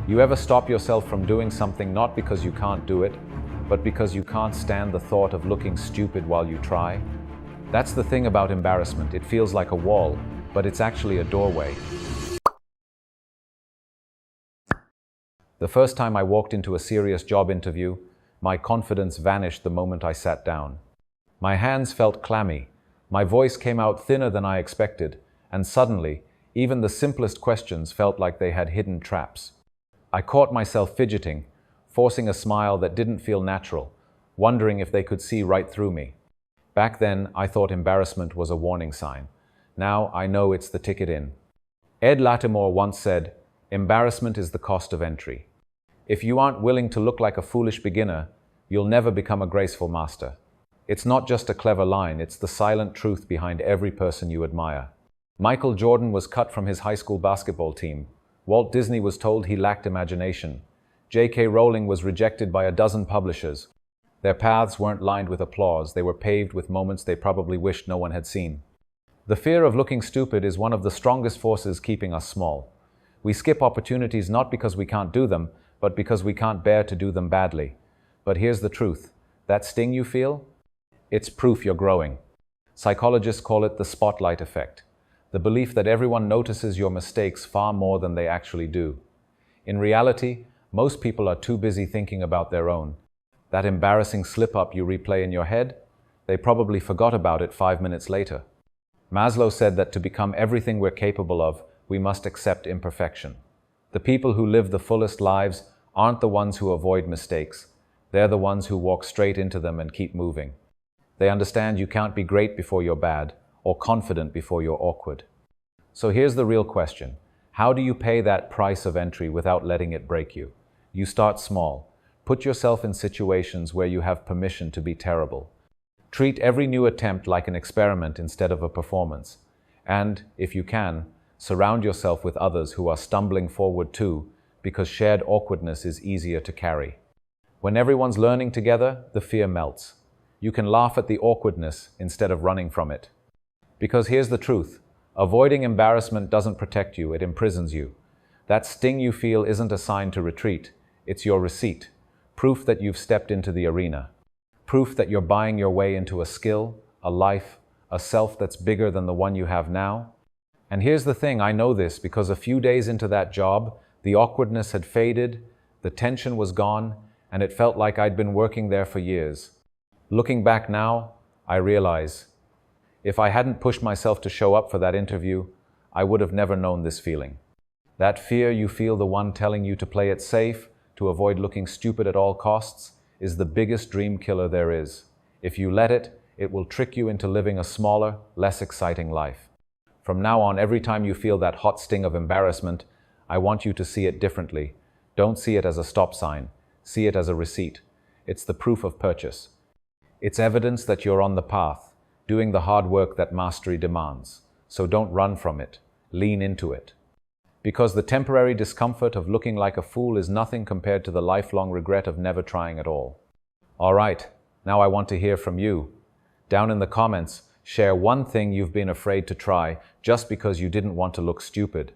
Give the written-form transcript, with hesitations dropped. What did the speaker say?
You ever stop yourself from doing something not because you can't do it, but because you can't stand the thought of looking stupid while you try? That's the thing about embarrassment. It feels like a wall, but it's actually a doorway. The first time I walked into a serious job interview, my confidence vanished the moment I sat down. My hands felt clammy, my voice came out thinner than I expected, and suddenly, even the simplest questions felt like they had hidden traps. I caught myself fidgeting, forcing a smile that didn't feel natural, wondering if they could see right through me. Back then, I thought embarrassment was a warning sign. Now I know it's the ticket in. Ed Latimore once said, "Embarrassment is the cost of entry." If you aren't willing to look like a foolish beginner, you'll never become a graceful master. It's not just a clever line, it's the silent truth behind every person you admire. Michael Jordan was cut from his high school basketball team. Walt Disney was told he lacked imagination. J.K. Rowling was rejected by a dozen publishers. Their paths weren't lined with applause, they were paved with moments they probably wished no one had seen. The fear of looking stupid is one of the strongest forces keeping us small. We skip opportunities not because we can't do them, but because we can't bear to do them badly. But here's the truth. That sting you feel? It's proof you're growing. Psychologists call it the spotlight effect. The belief that everyone notices your mistakes far more than they actually do. In reality, most people are too busy thinking about their own. That embarrassing slip-up you replay in your head, they probably forgot about it 5 minutes later. Maslow said that to become everything we're capable of, we must accept imperfection. The people who live the fullest lives aren't the ones who avoid mistakes. They're the ones who walk straight into them and keep moving. They understand you can't be great before you're bad, or confident before you're awkward. So here's the real question. How do you pay that price of entry without letting it break you? You start small. Put yourself in situations where you have permission to be terrible. Treat every new attempt like an experiment instead of a performance. And, if you can, surround yourself with others who are stumbling forward too, because shared awkwardness is easier to carry. When everyone's learning together, the fear melts. You can laugh at the awkwardness instead of running from it. Because here's the truth. Avoiding embarrassment doesn't protect you, it imprisons you. That sting you feel isn't a sign to retreat. It's your receipt. Proof that you've stepped into the arena. Proof that you're buying your way into a skill, a life, a self that's bigger than the one you have now. And here's the thing, I know this because a few days into that job, the awkwardness had faded, the tension was gone, and it felt like I'd been working there for years. Looking back now, I realize, if I hadn't pushed myself to show up for that interview, I would have never known this feeling. That fear you feel, the one telling you to play it safe, to avoid looking stupid at all costs, is the biggest dream killer there is. If you let it, it will trick you into living a smaller, less exciting life. From now on, every time you feel that hot sting of embarrassment, I want you to see it differently. Don't see it as a stop sign. See it as a receipt. It's the proof of purchase. It's evidence that you're on the path, doing the hard work that mastery demands. So don't run from it. Lean into it. Because the temporary discomfort of looking like a fool is nothing compared to the lifelong regret of never trying at all. All right, now I want to hear from you. Down in the comments, share one thing you've been afraid to try just because you didn't want to look stupid.